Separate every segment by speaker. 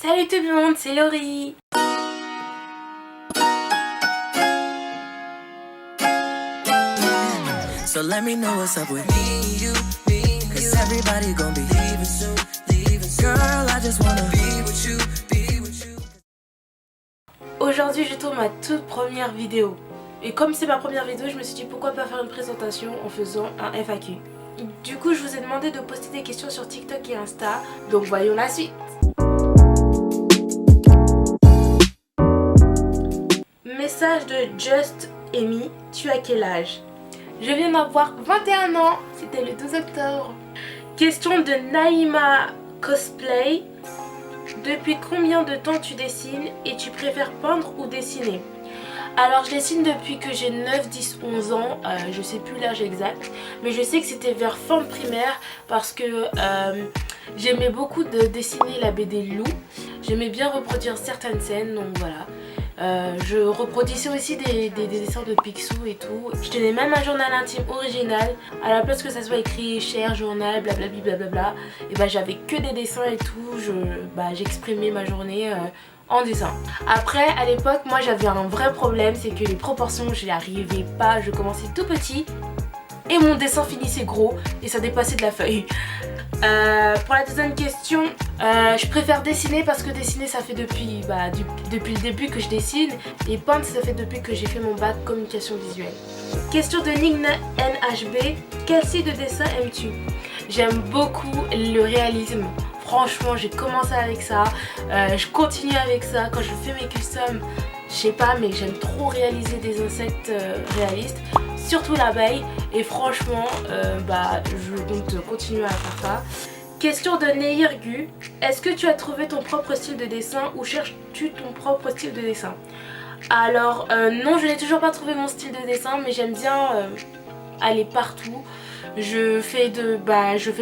Speaker 1: Salut tout le monde, c'est Laurie.
Speaker 2: So let me know what's up with me, you, cause everybody gon' be leaving soon, girl, I just wanna be with you, be with you.
Speaker 1: Aujourd'hui je tourne ma toute première vidéo. Et comme c'est ma première vidéo, je me suis dit pourquoi pas faire une présentation en faisant un FAQ. Du coup je vous ai demandé de poster des questions sur TikTok et Insta, donc voyons la suite. Message de Just Amy, tu as quel âge? Je viens d'avoir 21 ans, c'était le 12 octobre. Question de Naïma Cosplay. Depuis combien de temps tu dessines et tu préfères peindre ou dessiner? Alors je dessine depuis que j'ai 9, 10, 11 ans, je sais plus l'âge exact, mais je sais que c'était vers fin de primaire parce que j'aimais beaucoup de dessiner la BD Lou. J'aimais bien reproduire certaines scènes, donc voilà. Je reproduisais aussi des dessins de Picsou et tout. Je tenais même un journal intime original. À la place que ça soit écrit cher journal, blablabla, blablabla, et bah j'avais que des dessins et tout. J'exprimais ma journée en dessin. Après à l'époque moi j'avais un vrai problème, c'est que les proportions je n'y arrivais pas. Je commençais tout petit et mon dessin finissait gros et ça dépassait de la feuille. Pour la deuxième question, je préfère dessiner parce que dessiner ça fait depuis le début que je dessine, et peindre ça fait depuis que j'ai fait mon bac communication visuelle. Question de Nigna NHB, quel style de dessin aimes-tu? J'aime beaucoup le réalisme. Franchement j'ai commencé avec ça, je continue avec ça. Quand je fais mes customs, je sais pas, mais j'aime trop réaliser des insectes réalistes, surtout l'abeille, et franchement je compte continuer à faire ça. Question de Neirgu, est-ce que tu as trouvé ton propre style de dessin ou cherches-tu ton propre style de dessin? Alors non, je n'ai toujours pas trouvé mon style de dessin, mais j'aime bien aller partout. Je fais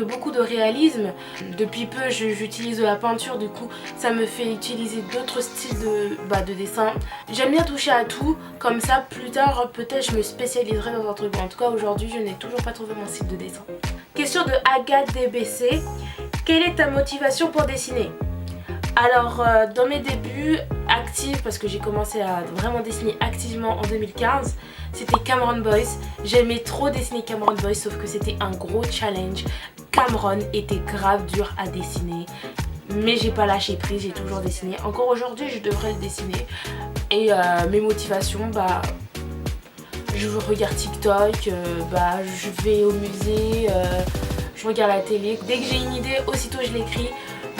Speaker 1: beaucoup de réalisme. Depuis peu j'utilise de la peinture, du coup ça me fait utiliser d'autres styles de dessin. J'aime bien toucher à tout, comme ça plus tard peut-être je me spécialiserai dans un truc. En tout cas aujourd'hui je n'ai toujours pas trouvé mon style de dessin. Question de Agathe DBC, quelle est ta motivation pour dessiner? Alors dans mes débuts actifs, parce que j'ai commencé à vraiment dessiner activement en 2015, c'était Cameron Boys. J'aimais trop dessiner Cameron Boys, sauf que c'était un gros challenge. Cameron était grave dur à dessiner, mais j'ai pas lâché prise, j'ai toujours dessiné. Encore aujourd'hui je devrais le dessiner. Et mes motivations, je regarde TikTok, je vais au musée, je regarde la télé. Dès que j'ai une idée, aussitôt je l'écris.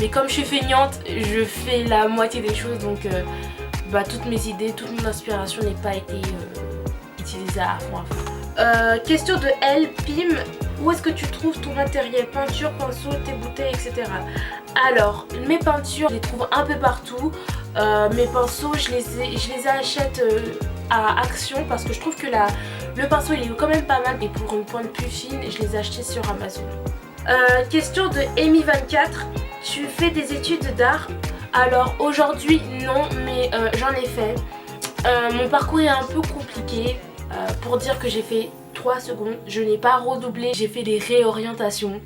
Speaker 1: Mais comme je suis feignante, je fais la moitié des choses, donc toutes mes idées, toute mon inspiration n'est pas été utilisée à fond. Question de L Pim, où est-ce que tu trouves ton matériel, peinture, pinceau, tes bouteilles, etc. Alors mes peintures je les trouve un peu partout. Mes pinceaux je les achète à Action parce que je trouve que le pinceau il est quand même pas mal, et pour une pointe plus fine je les ai achetés sur Amazon. Question de Amy24, tu fais des études d'art? Alors aujourd'hui non, mais j'en ai fait. Mon parcours est un peu compliqué, pour dire que j'ai fait 3 secondes, je n'ai pas redoublé, j'ai fait des réorientations.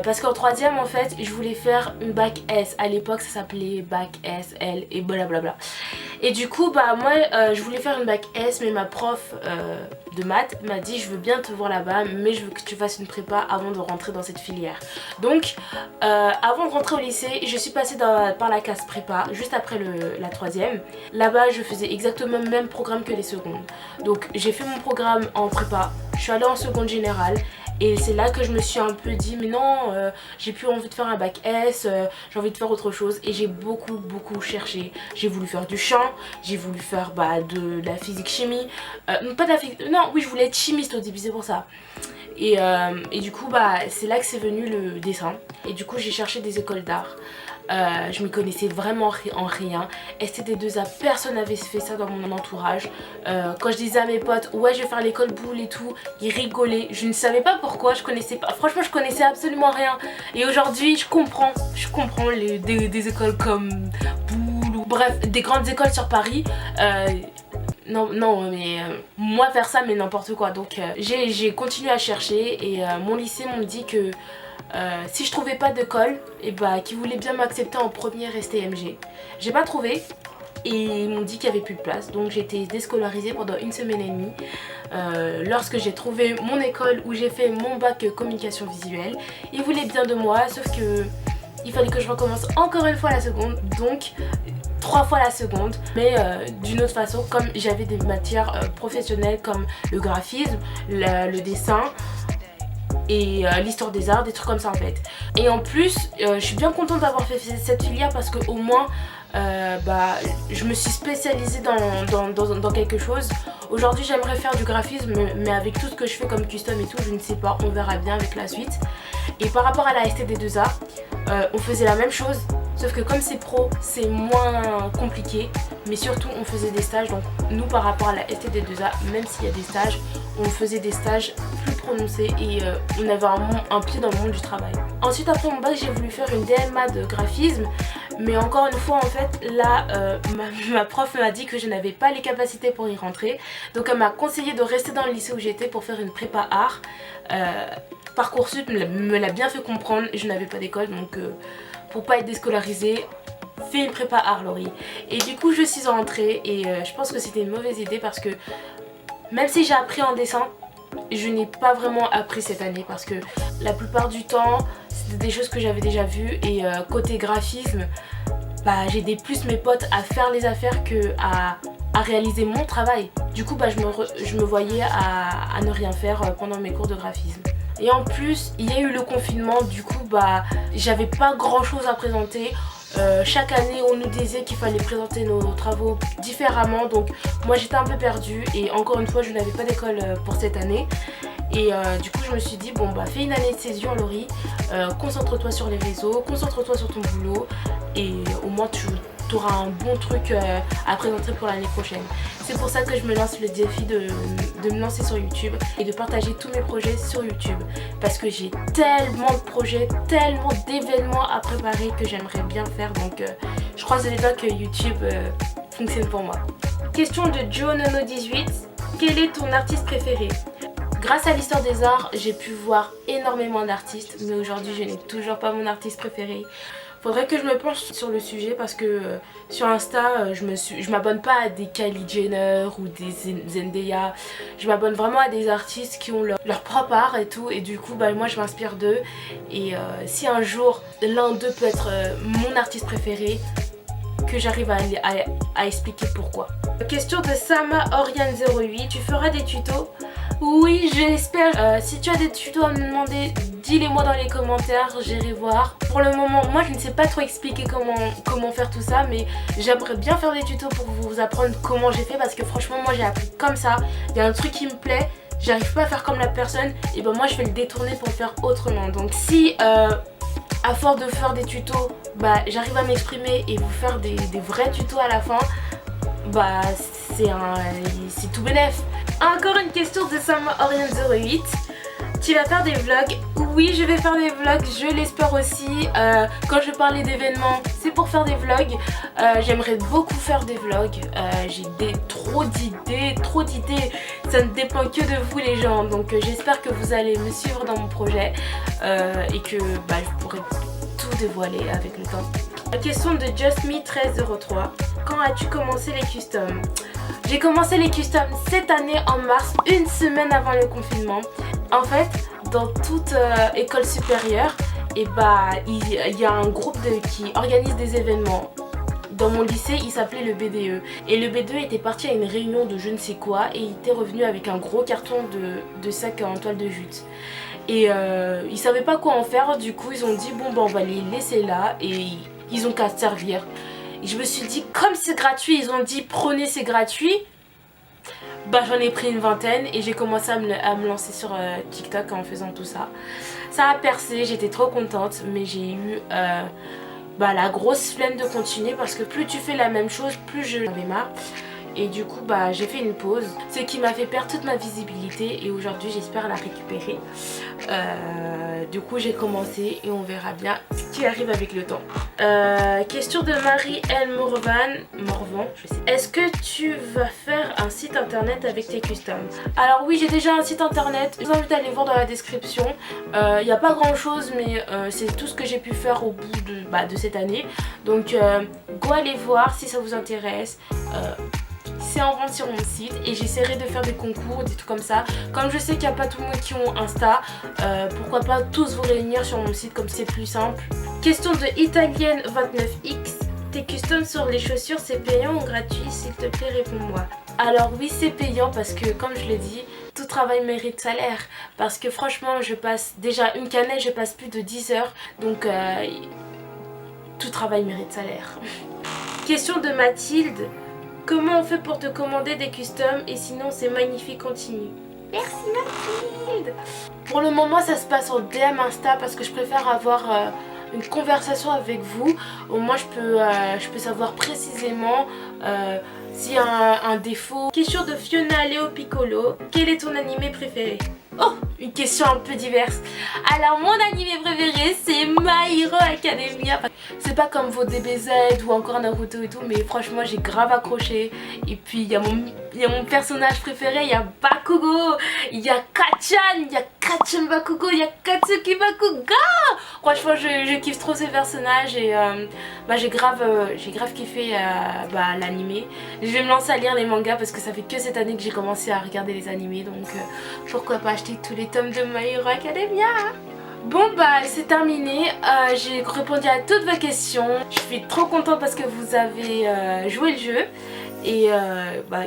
Speaker 1: Parce qu'en troisième en fait je voulais faire une bac S, à l'époque ça s'appelait bac S, L et blablabla. Et du coup moi je voulais faire une bac S, mais ma prof de maths m'a dit je veux bien te voir là-bas, mais je veux que tu fasses une prépa avant de rentrer dans cette filière. Donc avant de rentrer au lycée je suis passée par la classe prépa juste après la troisième. Là-bas je faisais exactement le même programme que les secondes. Donc j'ai fait mon programme en prépa, je suis allée en seconde générale. Et c'est là que je me suis un peu dit mais non, j'ai plus envie de faire un bac S, j'ai envie de faire autre chose. Et j'ai beaucoup cherché. J'ai voulu faire du chant, j'ai voulu faire de la physique chimie, pas de la physique, non oui je voulais être chimiste au début, c'est pour ça. Et du coup c'est là que c'est venu le dessin. Et du coup j'ai cherché des écoles d'art. Je m'y connaissais vraiment en rien. STD2A, personne n'avait fait ça dans mon entourage. Quand je disais à mes potes ouais je vais faire l'école boule et tout, ils rigolaient. Je ne savais pas pourquoi, je connaissais pas. Franchement je connaissais absolument rien. Et aujourd'hui je comprends des écoles comme boule ou bref des grandes écoles sur Paris. Non, non, mais moi faire ça, mais n'importe quoi. Donc j'ai continué à chercher et mon lycée m'ont dit que si je trouvais pas d'école, et bah qu'ils voulaient bien m'accepter en première STMG. J'ai pas trouvé et ils m'ont dit qu'il y avait plus de place. Donc j'ai été déscolarisée pendant 1 semaine et demie. Lorsque j'ai trouvé mon école où j'ai fait mon bac communication visuelle, ils voulaient bien de moi, sauf que il fallait que je recommence encore une fois la seconde, donc 3 fois la seconde, mais d'une autre façon, comme j'avais des matières professionnelles comme le graphisme, le dessin et l'histoire des arts, des trucs comme ça en fait. Et en plus, je suis bien contente d'avoir fait cette filière parce que au moins je me suis spécialisée dans quelque chose. Aujourd'hui j'aimerais faire du graphisme, mais avec tout ce que je fais comme custom et tout, je ne sais pas, on verra bien avec la suite. Et par rapport à la STD2A, on faisait la même chose, sauf que comme c'est pro, c'est moins compliqué, mais surtout on faisait des stages. Donc nous, par rapport à la STD2A, même s'il y a des stages, on faisait des stages plus prononcés et on avait un pied dans le monde du travail. Ensuite, après mon bac, j'ai voulu faire une DMA de graphisme, mais encore une fois en fait là ma prof m'a dit que je n'avais pas les capacités pour y rentrer, donc elle m'a conseillé de rester dans le lycée où j'étais pour faire une prépa art. Parcoursup me l'a bien fait comprendre, je n'avais pas d'école, donc pour pas être déscolarisée, fais une prépa art Laurie. Et du coup je suis rentrée et je pense que c'était une mauvaise idée parce que même si j'ai appris en dessin, je n'ai pas vraiment appris cette année parce que la plupart du temps c'était des choses que j'avais déjà vues et côté graphisme, j'ai aidé plus mes potes à faire les affaires que à réaliser mon travail. Du coup je me voyais à ne rien faire pendant mes cours de graphisme. Et en plus il y a eu le confinement, du coup j'avais pas grand chose à présenter. Chaque année on nous disait qu'il fallait présenter nos travaux différemment, donc moi j'étais un peu perdue et encore une fois je n'avais pas d'école pour cette année. Et du coup je me suis dit bon fais une année de césure Laurie, concentre-toi sur les réseaux, concentre-toi sur ton boulot et au moins tu auras un bon truc à présenter pour l'année prochaine. C'est pour ça que je me lance le défi de me lancer sur YouTube et de partager tous mes projets sur YouTube, parce que j'ai tellement de projets, tellement d'événements à préparer que j'aimerais bien faire, donc je croise les doigts que YouTube fonctionne pour moi. Question de JoNono18, quel est ton artiste préféré? Grâce à l'histoire des arts, j'ai pu voir énormément d'artistes, mais aujourd'hui je n'ai toujours pas mon artiste préféré. Faudrait que je me penche sur le sujet parce que sur Insta, je m'abonne pas à des Kylie Jenner ou des Zendaya. Je m'abonne vraiment à des artistes qui ont leur propre art et tout, et du coup moi je m'inspire d'eux. Et si un jour l'un d'eux peut être mon artiste préféré, que j'arrive à expliquer pourquoi. Question de Sama Oriane 08, tu feras des tutos? Oui, je l'espère. Si tu as des tutos à me demander, dis-les-moi dans les commentaires, j'irai voir. Pour le moment, moi je ne sais pas trop expliquer comment faire tout ça, mais j'aimerais bien faire des tutos pour vous apprendre comment j'ai fait, parce que franchement moi j'ai appris comme ça. Il y a un truc qui me plaît, j'arrive pas à faire comme la personne, et moi je vais le détourner pour le faire autrement. Donc si à force de faire des tutos, j'arrive à m'exprimer et vous faire des vrais tutos à la fin, c'est tout bénef. Encore une question de Sam Orion 08. Tu vas faire des vlogs? Oui, je vais faire des vlogs, je l'espère aussi. Quand je parlais d'événements, c'est pour faire des vlogs. J'aimerais beaucoup faire des vlogs. J'ai trop d'idées. Ça ne dépend que de vous les gens. Donc j'espère que vous allez me suivre dans mon projet et que je pourrai tout dévoiler avec le temps. La question de JustMe1303. Quand as-tu commencé les customs? J'ai commencé les customs cette année en mars, une semaine avant le confinement. En fait, dans toute école supérieure, il y a un groupe qui organise des événements. Dans mon lycée, il s'appelait le BDE. Et le BDE était parti à une réunion de je ne sais quoi et il était revenu avec un gros carton de sacs en toile de jute. Et ils savaient pas quoi en faire, du coup ils ont dit on va les laisser là et ils ont qu'à se servir. Et je me suis dit, comme c'est gratuit, ils ont dit prenez, c'est gratuit. J'en ai pris une vingtaine et j'ai commencé à me lancer sur TikTok en faisant tout ça. Ça a percé, j'étais trop contente, mais j'ai eu la grosse flemme de continuer parce que plus tu fais la même chose, plus j'en avais marre. et du coup bah j'ai fait une pause, ce qui m'a fait perdre toute ma visibilité et aujourd'hui j'espère la récupérer. Du coup j'ai commencé et on verra bien ce qui arrive avec le temps. Question de Marie-L Morvan, je sais. Est-ce que tu vas faire un site internet avec tes customs? Alors oui, j'ai déjà un site internet, je vous invite à aller voir dans la description. Il n'y a pas grand chose mais c'est tout ce que j'ai pu faire au bout de cette année. Donc go aller voir si ça vous intéresse. C'est en vente sur mon site et j'essaierai de faire des concours, des trucs comme ça. Comme je sais qu'il n'y a pas tout le monde qui ont Insta, pourquoi pas tous vous réunir sur mon site comme c'est plus simple. Question de Italienne29X. Tes customs sur les chaussures, c'est payant ou gratuit? S'il te plaît, réponds-moi. Alors oui, c'est payant parce que comme je l'ai dit, tout travail mérite salaire. Parce que franchement, je passe déjà une cannelle, je passe plus de 10 heures. Donc tout travail mérite salaire. Question de Mathilde. Comment on fait pour te commander des customs? Et sinon c'est magnifique, continue. Merci Mathilde. Pour le moment ça se passe en DM Insta parce que je préfère avoir une conversation avec vous. Au moins je peux savoir précisément s'il y a un défaut. Question de Fiona Léo Piccolo. Quel est ton animé préféré? Oh, une question un peu diverse. Alors mon animé préféré c'est My Hero Academia. C'est pas comme vos DBZ ou encore Naruto et tout, mais franchement j'ai grave accroché. Et puis il y a mon personnage préféré, il y a Bakugo, il y a Kachan, il y a Kachan Bakugo, il y a Katsuki Bakugo. Franchement je kiffe trop ces personnages et j'ai grave kiffé l'animé. Je vais me lancer à lire les mangas parce que ça fait que cette année que j'ai commencé à regarder les animés, donc pourquoi pas acheter tous les tomes de My Hero Academia. Bon bah c'est terminé, j'ai répondu à toutes vos questions. Je suis trop contente parce que vous avez joué le jeu et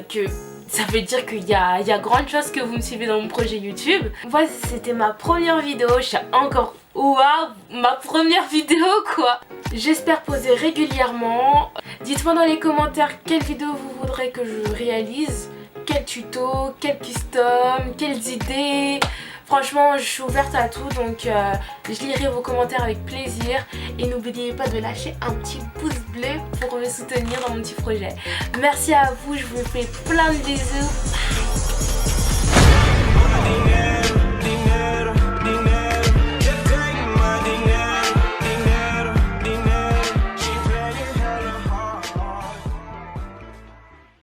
Speaker 1: que ça veut dire qu'il y a grande chose que vous me suivez dans mon projet YouTube. Voilà, c'était ma première vidéo, je suis encore waouh, ma première vidéo quoi. J'espère poser régulièrement. Dites-moi dans les commentaires quelle vidéo vous voudrez que je réalise, quel tuto, quel custom, quelles idées. Franchement je suis ouverte à tout, donc je lirai vos commentaires avec plaisir. Et n'oubliez pas de lâcher un petit pouce bleu pour me soutenir dans mon petit projet. Merci à vous, je vous fais plein de bisous.